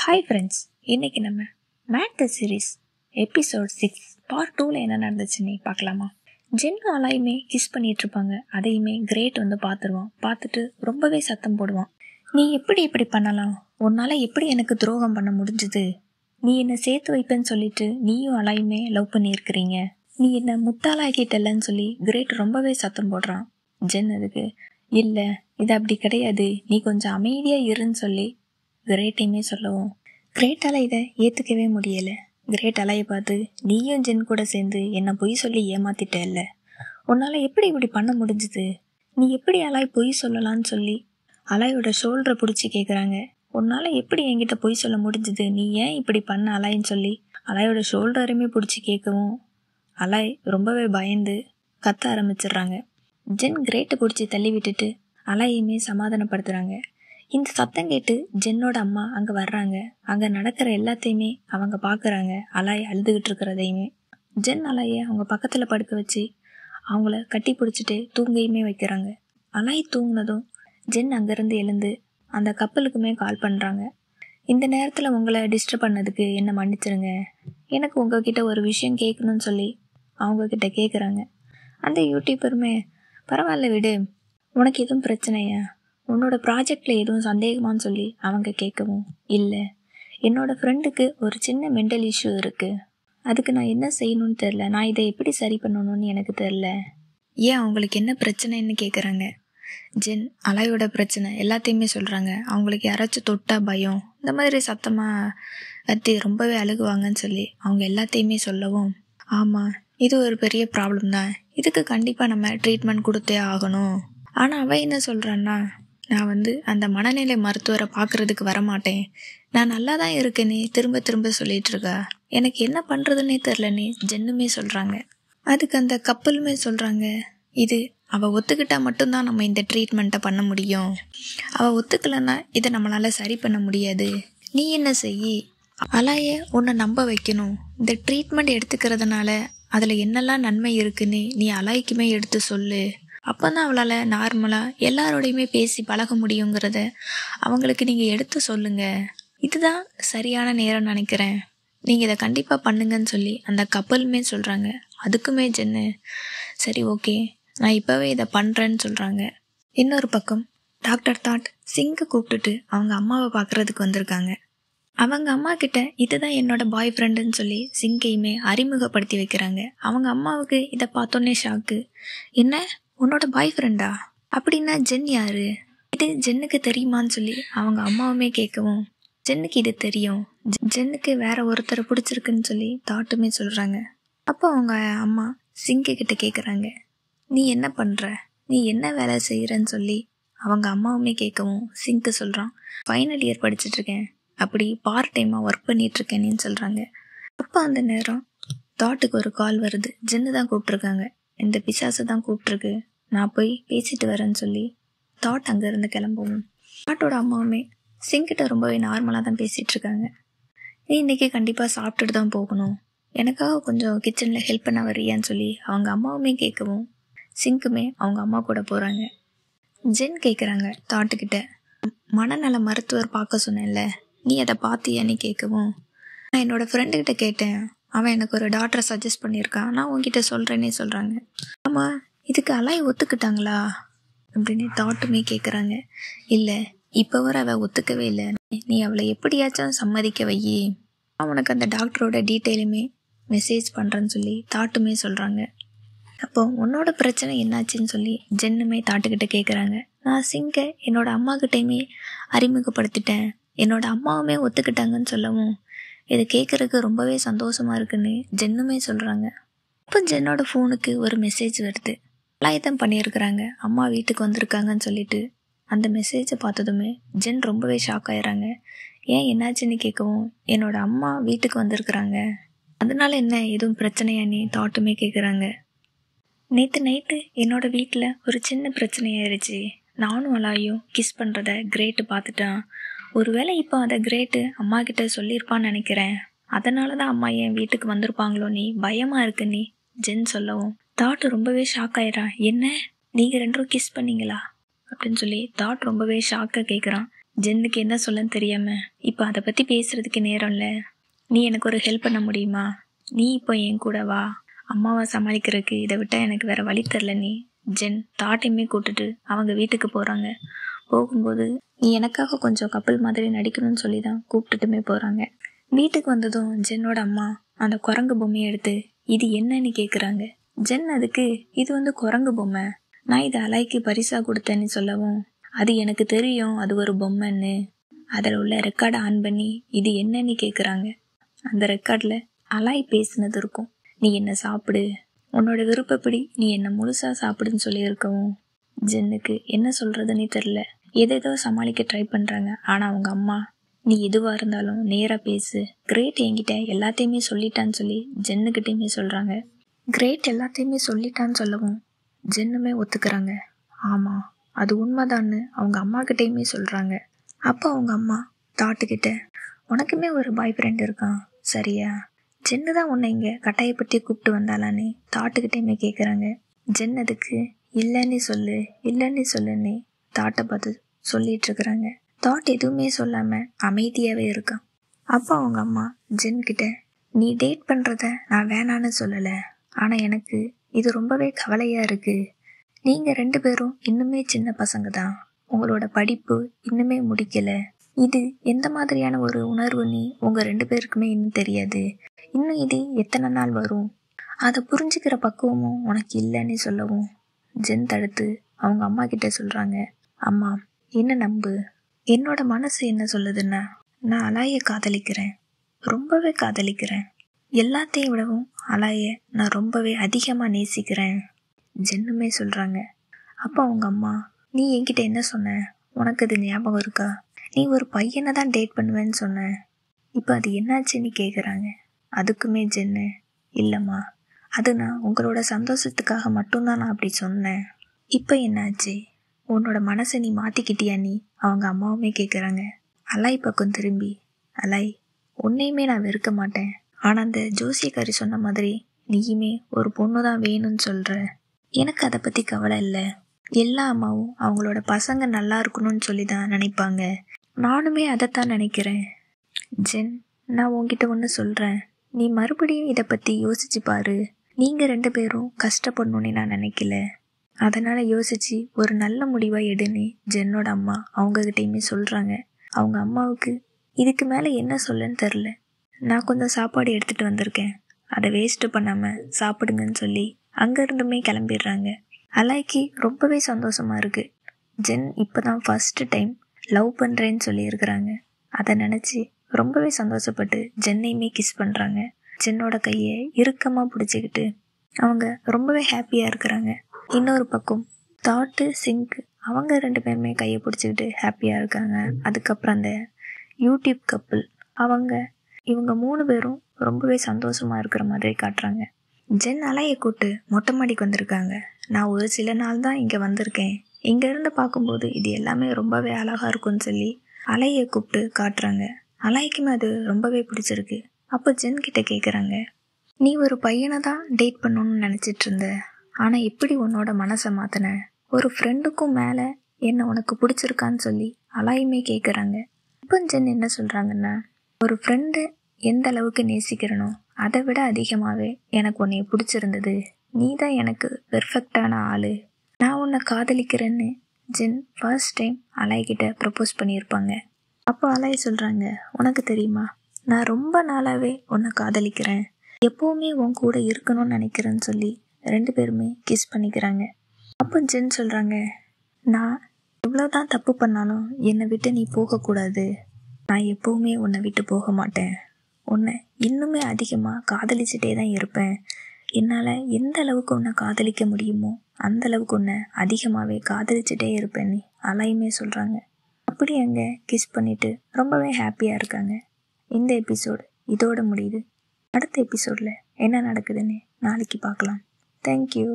Hi friends, இன்றைக்கி நம்ம made the series episode 6 part 2ல் என்ன நடந்துச்சுன்னு பார்க்கலாமா? ஜென்னும் அலாயுமே கிஸ் பண்ணிகிட்ருப்பாங்க. அதையுமே கிரேட் வந்து பார்த்துருவான். பார்த்துட்டு ரொம்பவே சத்தம் போடுவான். நீ எப்படி இப்படி பண்ணலாம்? உன்னால் எப்படி எனக்கு துரோகம் பண்ண முடிஞ்சுது? நீ என்னை சேர்த்து வைப்பேன்னு சொல்லிட்டு நீயும் அலாயுமே லவ் பண்ணியிருக்கிறீங்க. நீ என்னை முட்டாளாக்கிட்டலன்னு சொல்லி கிரேட் ரொம்பவே சத்தம் போடுறான். ஜென் அதுக்கு இல்லை, இது அப்படி கிடையாது, நீ கொஞ்சம் அமைதியாக இருன்னு சொல்லி கிரேட்டையுமே சொல்லவும் கிரேட்டால் இதை ஏற்றுக்கவே முடியலை. கிரேட் அலையை பார்த்து, நீயும் ஜென் கூட சேர்ந்து என்னை பொய் சொல்லி ஏமாத்திட்ட இல்லை, உன்னால் எப்படி இப்படி பண்ண முடிஞ்சுது? நீ எப்படி அலாய் பொய் சொல்லலான்னு சொல்லி அலாயோட ஷோல்டரை பிடிச்சி கேட்குறாங்க. உன்னால் எப்படி என்கிட்ட பொய் சொல்ல முடிஞ்சுது? நீ ஏன் இப்படி பண்ண அலாயின்னு சொல்லி அலாயோட ஷோல்டரையுமே பிடிச்சி கேட்கவும் அலாய் ரொம்பவே பயந்து கத்த ஆரம்பிச்சிடுறாங்க. ஜென் கிரேட்டை பிடிச்சி தள்ளி விட்டுட்டு அலாயுமே சமாதானப்படுத்துகிறாங்க. இந்த சத்தம் கேட்டு ஜென்னோட அம்மா அங்கே வர்றாங்க. அங்கே நடக்கிற எல்லாத்தையுமே அவங்க பார்க்குறாங்க. அலாய் அழுதுகிட்டு இருக்கிறதையுமே. ஜென் அலாயை அவங்க பக்கத்தில் படுக்க வச்சு அவங்கள கட்டி பிடிச்சிட்டு தூங்கையுமே வைக்கிறாங்க. அலாய் தூங்கினதும் ஜென் அங்கேருந்து எழுந்து அந்த கப்பலுக்குமே கால் பண்ணுறாங்க. இந்த நேரத்தில் உங்களை டிஸ்டர்ப் பண்ணதுக்கு என்ன மன்னிச்சிருங்க, எனக்கு உங்ககிட்ட ஒரு விஷயம் கேட்கணும்னு சொல்லி அவங்கக்கிட்ட கேட்குறாங்க. அந்த யூடியூபருமே, பரவாயில்ல விடு, உனக்கு எதுவும் பிரச்சனையா, உன்னோட ப்ராஜெக்டில் எதுவும் சந்தேகமானு சொல்லி அவங்க கேட்கவும், இல்லை, என்னோடய ஃப்ரெண்டுக்கு ஒரு சின்ன மென்டல் இஷ்யூ இருக்குது, அதுக்கு நான் என்ன செய்யணும்னு தெரில, நான் இதை எப்படி சரி பண்ணணும்னு எனக்கு தெரில, ஏன் அவங்களுக்கு என்ன பிரச்சனைன்னு கேட்குறாங்க. ஜென் அலாயோட பிரச்சனை எல்லாத்தையுமே சொல்கிறாங்க. அவங்களுக்கு யாராச்சும் தொட்டா பயம், இந்த மாதிரி சத்தமாக கத்தி ரொம்பவே அழுகுவாங்கன்னு சொல்லி அவங்க எல்லாத்தையுமே சொல்லவும், ஆமாம், இது ஒரு பெரிய ப்ராப்ளம் தான், இதுக்கு கண்டிப்பாக நம்ம ட்ரீட்மெண்ட் கொடுத்தே ஆகணும். ஆனால் அவள் என்ன சொல்கிறான்னா, நான் அந்த மனநிலை மருத்துவரை பார்க்குறதுக்கு வரமாட்டேன், நான் நல்லா தான் இருக்கேனே திரும்ப திரும்ப சொல்லிகிட்டு இருக்கா, எனக்கு என்ன பண்ணுறதுன்னே தெரிலனே ஜென்னுமே சொல்கிறாங்க. அதுக்கு அந்த கப்பலுமே சொல்கிறாங்க, இது அவள் ஒத்துக்கிட்டா மட்டும்தான் நம்ம இந்த ட்ரீட்மெண்ட்டை பண்ண முடியும், அவள் ஒத்துக்கலைன்னா இதை நம்மளால் சரி பண்ண முடியாது. நீ என்ன செய்யி, அலாயை உன்னை நம்ப வைக்கணும். இந்த ட்ரீட்மெண்ட் எடுத்துக்கிறதுனால அதில் என்னெல்லாம் நன்மை இருக்குன்னு நீ அலாய்க்குமே எடுத்து சொல்லு. அப்போ தான் அவளால் நார்மலாக எல்லாரோடையுமே பேசி பழக முடியுங்கிறத அவங்களுக்கு நீங்கள் எடுத்து சொல்லுங்கள். இதுதான் சரியான நேரம் நினைக்கிறேன், நீங்கள் இதை கண்டிப்பாக பண்ணுங்கன்னு சொல்லி அந்த கப்பலுமே சொல்கிறாங்க. அதுக்குமே ஜென்னு, சரி ஓகே, நான் இப்போவே இதை பண்ணுறேன்னு சொல்கிறாங்க. இன்னொரு பக்கம் டாக்டர் தாட் சிங்கை கூப்பிட்டுட்டு அவங்க அம்மாவை பார்க்குறதுக்கு வந்திருக்காங்க. அவங்க அம்மா கிட்ட இதுதான் என்னோட பாய் ஃப்ரெண்டுன்னு சொல்லி சிங்கையுமே அறிமுகப்படுத்தி வைக்கிறாங்க. அவங்க அம்மாவுக்கு இதை பார்த்தோன்னே ஷாக்கு. என்ன, உன்னோட பாய் ஃப்ரெண்டா? அப்படின்னா ஜென் யாரு? இது ஜென்னுக்கு தெரியுமான்னு சொல்லி அவங்க அம்மாவுமே கேட்கவும், ஜென்னுக்கு இது தெரியும், ஜென்னுக்கு வேற ஒருத்தரை பிடிச்சிருக்குன்னு சொல்லி தாட்டுமே சொல்கிறாங்க. அப்போ அவங்க அம்மா சிங்கை கிட்ட கேட்குறாங்க, நீ என்ன பண்ணுற, நீ என்ன வேலை செய்கிறன்னு சொல்லி அவங்க அம்மாவுமே கேட்கவும் சிங்க்கு சொல்கிறான், ஃபைனல் இயர் படிச்சுட்ருக்கேன், அப்படி பார்ட் டைமாக ஒர்க் பண்ணிகிட்ருக்கேன்னு சொல்கிறாங்க. அப்போ அந்த நேரம் தாட்டுக்கு ஒரு கால் வருது. ஜென்னு தான் கூப்பிட்ருக்காங்க, இந்த பிசாசை தான் கூப்பிட்ருக்கு, நான் போய் பேசிட்டு வரேன்னு சொல்லி தாட் அங்கேருந்து கிளம்பவும் தாட்டோட அம்மாவுமே சிங்கிட்ட ரொம்பவே நார்மலாக தான் பேசிகிட்ருக்காங்க. நீ இன்றைக்கி கண்டிப்பாக சாப்பிட்டுட்டு தான் போகணும், எனக்காக கொஞ்சம் கிச்சனில் ஹெல்ப் பண்ண வர்றியான்னு சொல்லி அவங்க அம்மாவுமே கேட்கவும் சிங்க்குமே அவங்க அம்மா கூட போகிறாங்க. ஜென் கேட்குறாங்க தாட்டுக்கிட்ட, மனநல மருத்துவர் பார்க்க சொன்னேன்ல, நீ அதை பார்த்தியான்னு கேட்கவும், நான் என்னோடய ஃப்ரெண்டுக்கிட்ட கேட்டேன், அவன் எனக்கு ஒரு டாக்டரை சஜஸ்ட் பண்ணியிருக்கான், நான் உங்ககிட்ட சொல்கிறேன்னே சொல்கிறாங்க. ஆமாம், இதுக்கு அலாய் ஒத்துக்கிட்டாங்களா அப்படின்னு தாட்டுமே கேட்குறாங்க. இல்லை, இப்போ வர அவள் ஒத்துக்கவே இல்லை, நீ அவளை எப்படியாச்சும் சம்மதிக்க வையி, அவனுக்கு அந்த டாக்டரோட டீட்டெயிலுமே மெசேஜ் பண்ணுறேன்னு சொல்லி தாட்டுமே சொல்கிறாங்க. அப்போ உன்னோட பிரச்சனை என்னாச்சுன்னு சொல்லி ஜென்னுமே தாட்டுக்கிட்ட கேட்குறாங்க. நான் சிங்கை என்னோட அம்மாக்கிட்டையுமே அறிமுகப்படுத்திட்டேன், என்னோட அம்மாவுமே ஒத்துக்கிட்டாங்கன்னு சொல்லவும் இதை கேட்குறதுக்கு ரொம்பவே சந்தோஷமாக இருக்குன்னு ஜென்னுமே சொல்கிறாங்க. இப்போ ஜென்னோட ஃபோனுக்கு ஒரு மெசேஜ் வருது. அலாயத்தம் பண்ணியிருக்கிறாங்க, அம்மா வீட்டுக்கு வந்திருக்காங்கன்னு சொல்லிட்டு. அந்த மெசேஜை பார்த்ததுமே ஜென் ரொம்பவே ஷாக் ஆயிடுறாங்க. ஏன், என்னாச்சுன்னு கேட்கவும், என்னோட அம்மா வீட்டுக்கு வந்திருக்கிறாங்க, அதனால என்ன, எதுவும் பிரச்சனையானே தாட்டுமே கேட்குறாங்க. நேற்று நைட்டு என்னோடய வீட்டில் ஒரு சின்ன பிரச்சனையாயிருச்சு, நானும் அலாயும் கிஸ் பண்ணுறத கிரேட்டு பார்த்துட்டான், ஒருவேளை இப்போ அதை கிரேட்டு அம்மா கிட்ட சொல்லியிருப்பான்னு நினைக்கிறேன், அதனால தான் அம்மா என் வீட்டுக்கு வந்திருப்பாங்களோ, நீ பயமாக இருக்குன்னு ஜென் சொல்லவும் தாட் ரொம்பவே ஷாக் ஆயிடுறான். என்ன, நீங்கள் ரெண்டும் கிஸ் பண்ணீங்களா அப்படின்னு சொல்லி தாட் ரொம்பவே ஷாக்காக கேட்குறான். ஜென்னுக்கு என்ன சொல்லன்னு தெரியாம இப்போ அதை பற்றி பேசுறதுக்கு நேரம் இல்லை. நீ எனக்கு ஒரு ஹெல்ப் பண்ண முடியுமா? நீ இப்போ என் கூட வா. அம்மாவை சமாளிக்கிறதுக்கு இதை விட்டால் எனக்கு வேற வழி தெரில. நீ ஜென் தாட்டையுமே கூப்பிட்டுட்டு அவங்க வீட்டுக்கு போகிறாங்க. போகும்போது நீ எனக்காக கொஞ்சம் கப்பல் மாதிரி நடிக்கணும்னு சொல்லி தான் கூப்பிட்டுட்டுமே போகிறாங்க. வீட்டுக்கு வந்ததும் ஜென்னோட அம்மா அந்த குரங்கு பொம்மையை எடுத்து இது என்னன்னு கேட்குறாங்க. ஜென் அதுக்கு இது குரங்கு பொம்மை, நான் இதை அலாய்க்கு பரிசாக கொடுத்தேன்னு சொல்லவும், அது எனக்கு தெரியும் அது ஒரு பொம்மைன்னு. அதில் உள்ள ரெக்கார்டை ஆன் பண்ணி இது என்னன்னு கேட்குறாங்க. அந்த ரெக்கார்டில் அலாய் பேசினது இருக்கும். நீ என்ன சாப்பிடு, உன்னோட விருப்பப்படி நீ என்ன முழுசாக சாப்பிடுன்னு சொல்லியிருக்கவும் ஜென்னுக்கு என்ன சொல்கிறதுன்னே தெரில. எதேதோ சமாளிக்க ட்ரை பண்ணுறாங்க. ஆனால் அவங்க அம்மா நீ எதுவாக இருந்தாலும் நேராக பேசு, கிரேட் என்கிட்ட எல்லாத்தையுமே சொல்லிட்டான்னு சொல்லி ஜென்னுக்கிட்டையுமே சொல்கிறாங்க. கிரேட் எல்லாத்தையுமே சொல்லிட்டான்னு சொல்லவும் ஜென்னுமே ஒத்துக்கிறாங்க. ஆமாம் அது உண்மைதான்னு அவங்க அம்மாக்கிட்டையுமே சொல்கிறாங்க. அப்போ அவங்க அம்மா தாட்டுக்கிட்ட உனக்குமே ஒரு பாய் ஃப்ரெண்ட் இருக்கான் சரியா? ஜென்னு தான் உன்னை இங்கே கட்டாயப்பற்றி கூப்பிட்டு வந்தாலான்னு தாட்டுக்கிட்டையுமே கேட்குறாங்க. ஜென் அதுக்கு இல்லைன்னு சொல்லுன்னு தாட்டை பார்த்து சொல்லிட்டு இருக்கிறாங்க. தாட் எதுவுமே சொல்லாமல் அமைதியாகவே இருக்கான். அப்போ அவங்க அம்மா ஜென்கிட்ட நீ டேட் பண்ணுறத நான் வேணான்னு சொல்லலை, ஆனால் எனக்கு இது ரொம்பவே கவலையாக இருக்குது. நீங்கள் 2 பேரும் இன்னுமே சின்ன பசங்க தான், உங்களோட படிப்பு இன்னுமே முடிக்கலை. இது எந்த மாதிரியான ஒரு உணர்வு நீ உங்கள் 2 பேருக்குமே இன்னும் தெரியாது. இன்னும் இது எத்தனை நாள் வரும், அதை புரிஞ்சுக்கிற பக்குவமும் உனக்கு இல்லைன்னு சொல்லவும் ஜென் தடுத்து அவங்க அம்மா கிட்ட சொல்கிறாங்க. அம்மா என்ன நம்பு, என்னோட மனசு என்ன சொல்லுதுன்னா நான் அலாயை காதலிக்கிறேன், ரொம்பவே காதலிக்கிறேன். எல்லாத்தையும் விடவும் அலாயை நான் ரொம்பவே அதிகமாக நேசிக்கிறேன் ஜென்னுமே சொல்கிறாங்க. அப்போ அவங்க அம்மா நீ என்கிட்ட என்ன சொன்ன, உனக்கு அது ஞாபகம் இருக்கா? நீ ஒரு பையனை தான் டேட் பண்ணுவேன்னு சொன்ன, இப்போ அது என்னாச்சுன்னு கேட்குறாங்க. அதுக்குமே ஜென்னு இல்லைம்மா, அது நான் உங்களோட சந்தோஷத்துக்காக மட்டும்தான் நான் அப்படி சொன்னேன். இப்போ என்னாச்சு, உன்னோட மனசை நீ மாற்றிக்கிட்டியா நீ? அவங்க அம்மாவுமே கேட்குறாங்க. அலாய் பக்கம் திரும்பி அலாய் உன்னையுமே நான் வெறுக்க மாட்டேன், ஆனால் அந்த ஜோசியக்காரி சொன்ன மாதிரி நீயுமே ஒரு பொண்ணு தான் வேணும்னு சொல்கிற. எனக்கு அதை பற்றி கவலை இல்லை. எல்லா அம்மாவும் அவங்களோட பசங்க நல்லா இருக்கணும்னு சொல்லி தான் நினைப்பாங்க. நானுமே அதைத்தான் நினைக்கிறேன். ஜென் நான் உன்கிட்ட ஒன்று சொல்கிறேன், நீ மறுபடியும் இதை பற்றி யோசிச்சு பாரு. நீங்கள் 2 பேரும் கஷ்டப்படணுன்னு நான் நினைக்கல, அதனால் யோசித்து ஒரு நல்ல முடிவாக எடுன்னு ஜென்னோட அம்மா அவங்கக்கிட்டையுமே சொல்கிறாங்க. அவங்க அம்மாவுக்கு இதுக்கு மேலே என்ன சொல்லன்னு தெரில. நான் கொஞ்சம் சாப்பாடு எடுத்துகிட்டு வந்திருக்கேன், அதை வேஸ்ட்டு பண்ணாமல் சாப்பிடுங்கன்னு சொல்லி அங்கேருந்துமே கிளம்பிடுறாங்க. அலாய்க்கு ரொம்பவே சந்தோஷமாக இருக்குது. ஜென் இப்போ தான் ஃபஸ்ட்டு டைம் லவ் பண்ணுறேன்னு சொல்லியிருக்கிறாங்க. அதை நினச்சி ரொம்பவே சந்தோஷப்பட்டு ஜென்னையுமே கிஸ் பண்ணுறாங்க. ஜென்னோட கையை இறுக்கமாக பிடிச்சிக்கிட்டு அவங்க ரொம்பவே ஹாப்பியாக இருக்கிறாங்க. இன்னொரு பக்கம் தாட்டு சிங்க் அவங்க 2 பேருமே கையை பிடிச்சிக்கிட்டு ஹாப்பியாக இருக்காங்க. அதுக்கப்புறம் அந்த யூடியூப் கப்புள் இவங்க 3 பேரும் ரொம்பவே சந்தோஷமாக இருக்கிற மாதிரி காட்டுறாங்க. ஜென் அலையை கூப்பிட்டு மொட்டை மாடிக்கு வந்திருக்காங்க. நான் ஒரு சில நாள் தான் இங்கே வந்திருக்கேன், இங்கேருந்து பார்க்கும்போது இது எல்லாமே ரொம்பவே அழகாக இருக்கும்னு சொல்லி அலையை கூப்பிட்டு காட்டுறாங்க. அலைக்குமே அது ரொம்பவே பிடிச்சிருக்கு. அப்போ ஜென் கிட்ட கேட்குறாங்க, நீ ஒரு பையனை தான் டேட் பண்ணணும்னு நினச்சிட்டு இருந்த, ஆனால் எப்படி உன்னோட மனசை மாற்றின? ஒரு ஃப்ரெண்டுக்கும் மேலே என்ன உனக்கு பிடிச்சிருக்கான்னு சொல்லி அலையுமே கேட்குறாங்க. இப்போ ஜென் என்ன சொல்கிறாங்கன்னா, ஒரு ஃப்ரெண்டு எந்த அளவுக்கு நேசிக்கிறனோ அதை விட அதிகமாகவே எனக்கு உன்னை பிடிச்சிருந்தது, நீ தான் எனக்கு பெர்ஃபெக்டான ஆள், நான் உன்னை காதலிக்கிறேன்னு ஜென் ஃபர்ஸ்ட் டைம் அலாய்கிட்ட ப்ரப்போஸ் பண்ணியிருப்பாங்க. அப்போ அலாய் சொல்கிறாங்க, உனக்கு தெரியுமா நான் ரொம்ப நாளாகவே உன்னை காதலிக்கிறேன், எப்போவுமே உன் கூட இருக்கணும்னு நினைக்கிறேன்னு சொல்லி 2 பேருமே கிஸ் பண்ணிக்கிறாங்க. அப்போ ஜென் சொல்கிறாங்க, நான் எவ்வளோதான் தப்பு பண்ணாலும் என்னை விட்டு நீ போகக்கூடாது, நான் எப்போவுமே உன்னை விட்டு போக மாட்டேன், உன்னை இன்னுமே அதிகமாக காதலிச்சுட்டே தான் இருப்பேன், என்னால் எந்த அளவுக்கு உன்னை காதலிக்க முடியுமோ அந்த அளவுக்கு உன்னை அதிகமாகவே காதலிச்சுட்டே இருப்பேன்னு அலாயுமே சொல்கிறாங்க. அப்படி அங்கே கிஸ் பண்ணிவிட்டு ரொம்பவே ஹாப்பியாக இருக்காங்க. இந்த எபிசோடு இதோட முடியுது. அடுத்த எபிசோடில் என்ன நடக்குதுன்னு நாளைக்கு பார்க்கலாம். தேங்க்யூ.